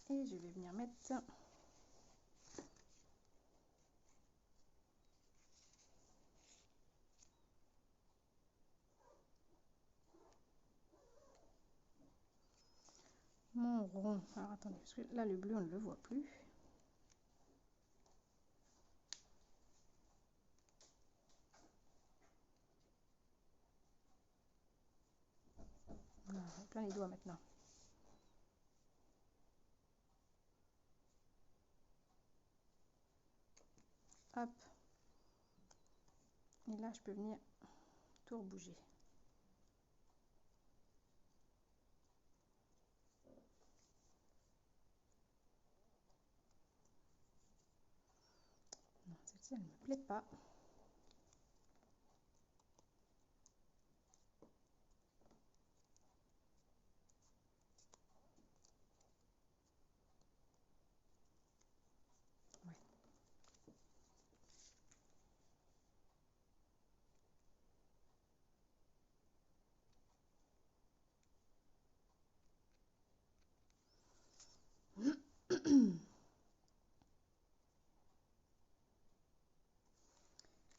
Et je vais venir mettre mon rond. Alors attendez, parce que là le bleu on ne le voit plus. Voilà, plein les doigts maintenant. Hop. Et là je peux venir tout rebouger. Non, celle-ci elle ne me plaît pas.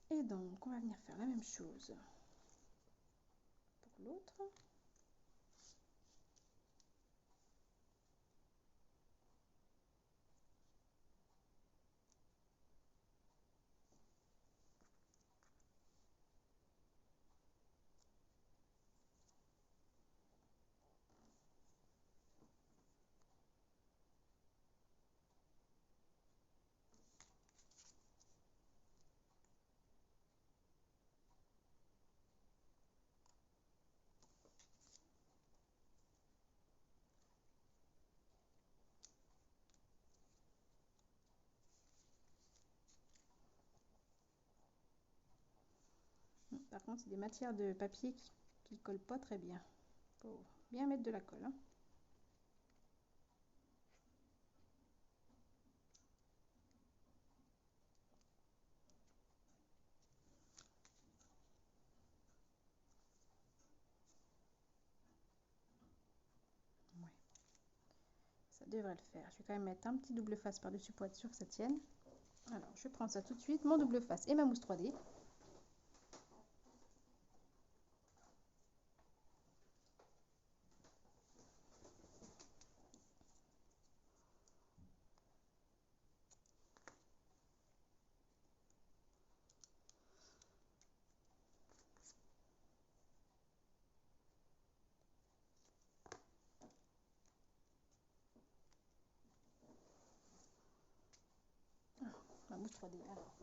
Et donc, on va venir faire la même chose pour l'autre. Par contre, c'est des matières de papier qui ne collent pas très bien. Il faut bien mettre de la colle. Hein. Ouais. Ça devrait le faire. Je vais quand même mettre un petit double face par-dessus pour être sûr que ça tienne. Alors, je prends ça tout de suite, mon double face et ma mousse 3D. Ma mousse 3D. Alors,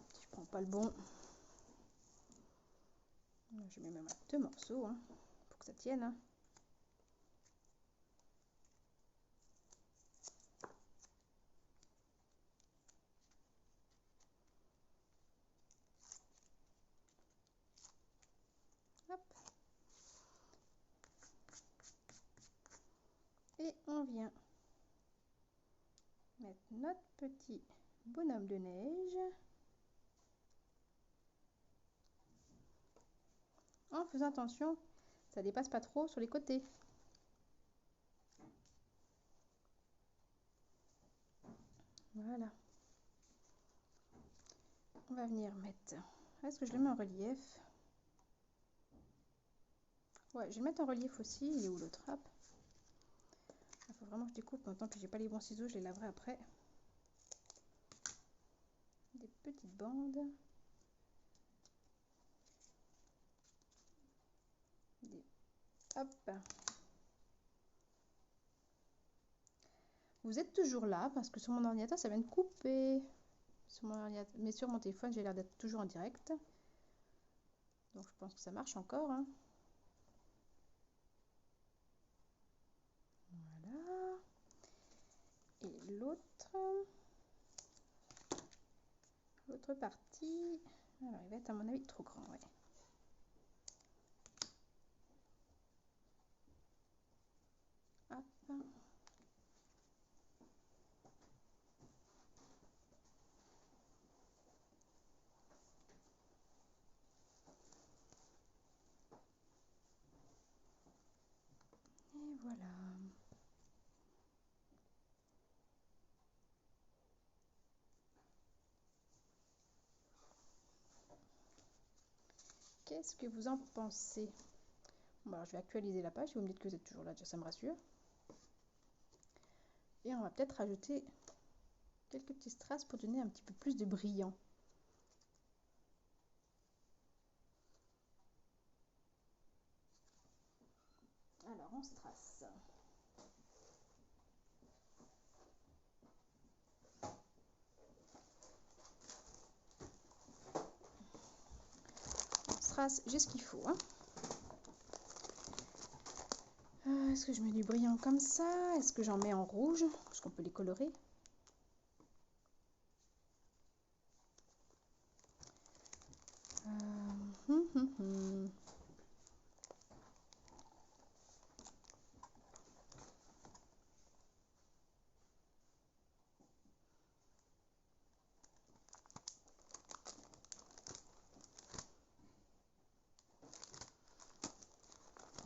si je prends pas le bon, je mets même deux morceaux hein, pour que ça tienne. Hein. Hop. Et on vient mettre notre petit bonhomme de neige en faisant attention, ça dépasse pas trop sur les côtés. Voilà. On va venir mettre... Est-ce que je le mets en relief? Ouais, je vais le mettre en relief aussi. Il est où l'autre? Hop. Il faut vraiment que je découpe. Maintenant que j'ai pas les bons ciseaux, je les laverai après. Des petites bandes. Hop. Vous êtes toujours là parce que sur mon ordinateur, ça vient de couper. Mais sur mon téléphone, j'ai l'air d'être toujours en direct. Donc je pense que ça marche encore, hein. Voilà. Et l'autre partie, alors il va être à mon avis trop grand, ouais. Hop. Et voilà. Qu'est-ce que vous en pensez? Bon, alors je vais actualiser la page, si vous me dites que vous êtes toujours là, déjà ça me rassure. Et on va peut-être rajouter quelques petits strass pour donner un petit peu plus de brillant. Alors on strass. On strass, j'ai ce qu'il faut, hein. Est-ce que je mets du brillant comme ça? Est-ce que j'en mets en rouge? Parce qu'on peut les colorer.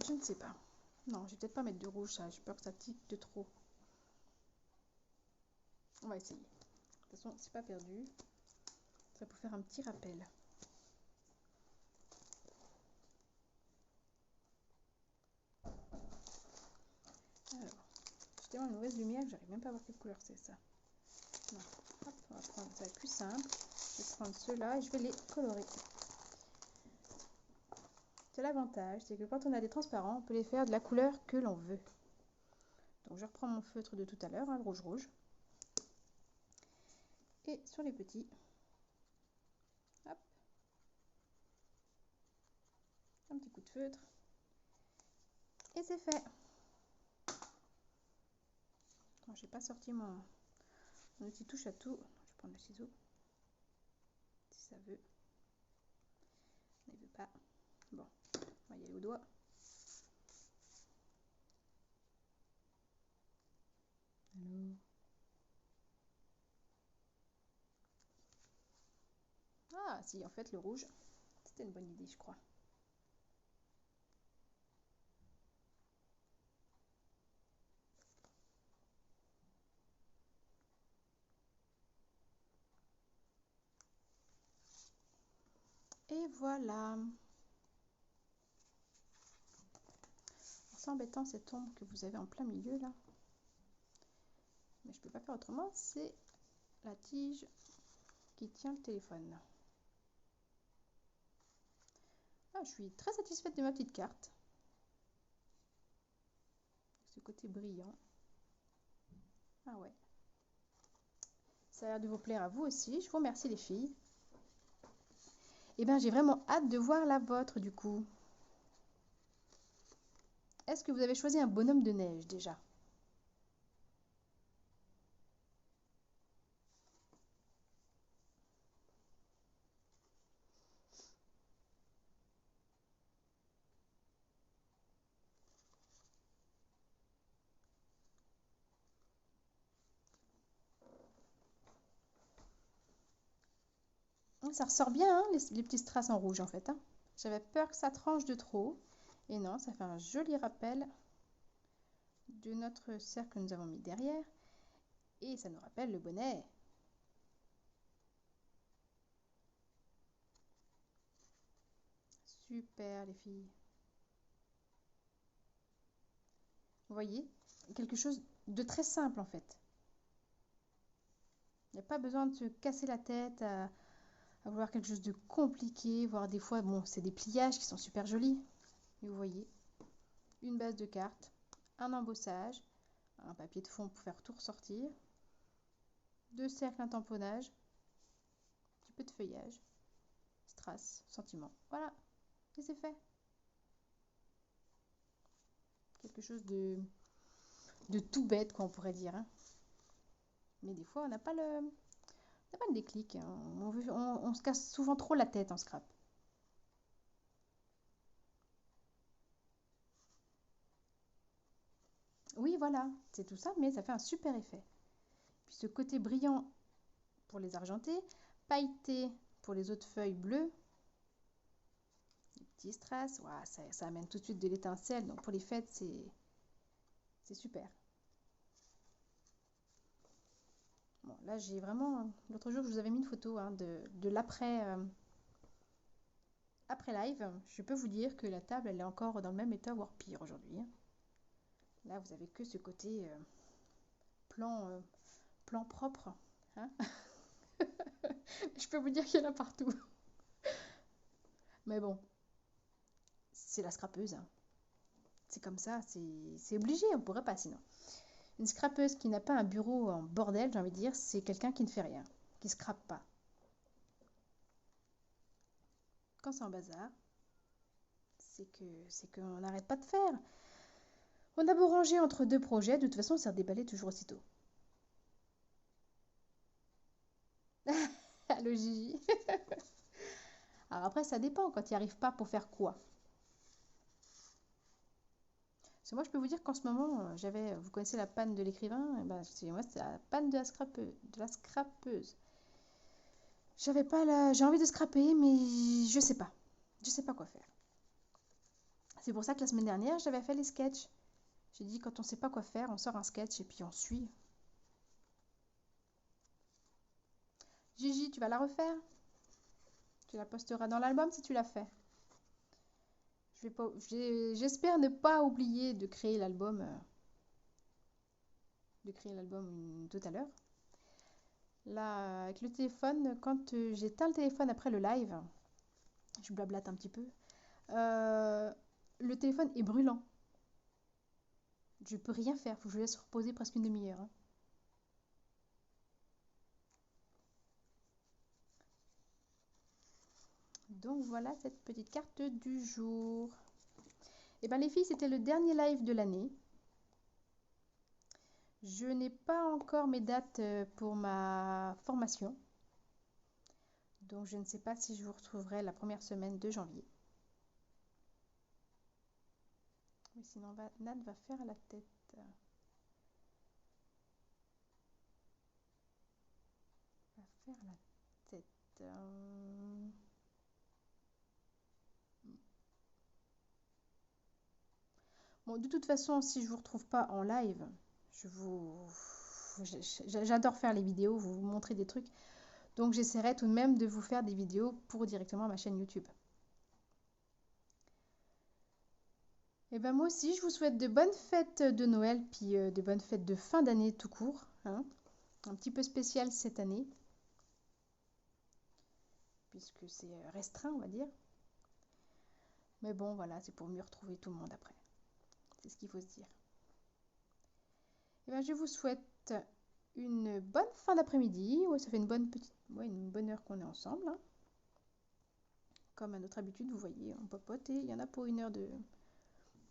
Je ne sais pas. Non, je vais peut-être pas mettre de rouge, ça. J'ai peur que ça tique de trop. On va essayer. De toute façon, c'est pas perdu. Ça pour faire un petit rappel. Alors, j'ai tellement une mauvaise lumière que j'arrive même pas à voir quelle couleur c'est ça. Non. Hop, on va prendre ça plus simple. Je vais prendre ceux-là et je vais les colorer. C'est l'avantage, c'est que quand on a des transparents, on peut les faire de la couleur que l'on veut. Donc je reprends mon feutre de tout à l'heure, hein, le rouge. Et sur les petits, hop, un petit coup de feutre. Et c'est fait. Bon, j'ai pas sorti mon outil touche à tout. Je vais prendre le ciseau. Si ça veut. Il ne veut pas. Bon, on va y aller au doigt. Alors. Ah si, en fait le rouge, c'était une bonne idée je crois. Et voilà. C'est embêtant cette ombre que vous avez en plein milieu là. Mais je peux pas faire autrement, c'est la tige qui tient le téléphone. Ah, je suis très satisfaite de ma petite carte. Ce côté brillant. Ah ouais. Ça a l'air de vous plaire à vous aussi. Je vous remercie les filles. Et bien j'ai vraiment hâte de voir la vôtre du coup. Est-ce que vous avez choisi un bonhomme de neige déjà? Ça ressort bien hein, les petits strass en rouge en fait. Hein. J'avais peur que ça tranche de trop. Et non, ça fait un joli rappel de notre cercle que nous avons mis derrière. Et ça nous rappelle le bonnet. Super les filles. Vous voyez, quelque chose de très simple en fait. Il n'y a pas besoin de se casser la tête à vouloir quelque chose de compliqué, voire des fois, bon, c'est des pliages qui sont super jolis. Et vous voyez, une base de cartes, un embossage, un papier de fond pour faire tout ressortir, deux cercles, un tamponnage, peu de feuillage, strass, sentiment. Voilà, et c'est fait. Quelque chose de tout bête, quoi, on pourrait dire. Hein. Mais des fois, on n'a pas le déclic. Hein. On se casse souvent trop la tête en scrap. Oui, voilà, c'est tout ça, mais ça fait un super effet. Puis ce côté brillant pour les argentés, pailleté pour les autres feuilles bleues, les petits strass, ouah, ça amène tout de suite de l'étincelle. Donc pour les fêtes, c'est super. Bon, là, j'ai vraiment... L'autre jour, je vous avais mis une photo hein, de l'après après live. Je peux vous dire que la table, elle est encore dans le même état, voire pire aujourd'hui. Hein. Là, vous avez que ce côté plan, plan propre. Hein. Je peux vous dire qu'il y en a partout. Mais bon, c'est la scrapeuse. Hein. C'est comme ça, c'est obligé, on pourrait pas sinon. Une scrapeuse qui n'a pas un bureau en bordel, j'ai envie de dire, c'est quelqu'un qui ne fait rien, qui scrape pas. Quand c'est en bazar, c'est qu'on n'arrête pas de faire. On a beau ranger entre deux projets, de toute façon, ça redéballait toujours aussitôt. Allô Gigi. Alors après, ça dépend quand il n'y arrive pas pour faire quoi. Parce que moi, je peux vous dire qu'en ce moment, vous connaissez la panne de l'écrivain, ben, moi, c'est la panne de la scrapeuse. J'ai envie de scraper, mais je sais pas. Je sais pas quoi faire. C'est pour ça que la semaine dernière, j'avais fait les sketchs. J'ai dit, quand on sait pas quoi faire, on sort un sketch et puis on suit. Gigi, tu vas la refaire? Tu la posteras dans l'album si tu l'as fait. J'espère ne pas oublier de créer l'album tout à l'heure. Là, avec le téléphone, quand j'éteins le téléphone après le live, je blablate un petit peu, le téléphone est brûlant. Je peux rien faire, faut que je le laisse reposer presque une demi-heure. Hein. Donc voilà cette petite carte du jour. Et bien les filles, c'était le dernier live de l'année. Je n'ai pas encore mes dates pour ma formation. Donc je ne sais pas si je vous retrouverai la première semaine de janvier. Mais sinon, Nat va faire la tête. Va faire la tête. Bon, de toute façon, si je ne vous retrouve pas en live, j'adore faire les vidéos, vous montrer des trucs. Donc j'essaierai tout de même de vous faire des vidéos pour directement ma chaîne YouTube. Et ben moi aussi, je vous souhaite de bonnes fêtes de Noël, puis de bonnes fêtes de fin d'année tout court. Hein. Un petit peu spécial cette année, puisque c'est restreint, on va dire. Mais bon, voilà, c'est pour mieux retrouver tout le monde après. C'est ce qu'il faut se dire. Et ben je vous souhaite une bonne fin d'après-midi. Ouais, ça fait une bonne heure qu'on est ensemble. Hein. Comme à notre habitude, vous voyez, on papote et il y en a pour une heure de...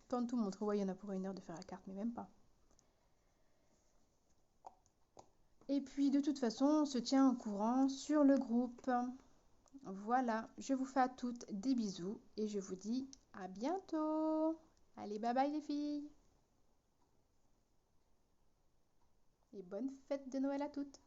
Tant tout montre, ouais, il y en a pour une heure de faire la carte, mais même pas. Et puis de toute façon, on se tient au courant sur le groupe. Voilà, je vous fais à toutes des bisous et je vous dis à bientôt. Allez, bye bye les filles. Et bonne fête de Noël à toutes.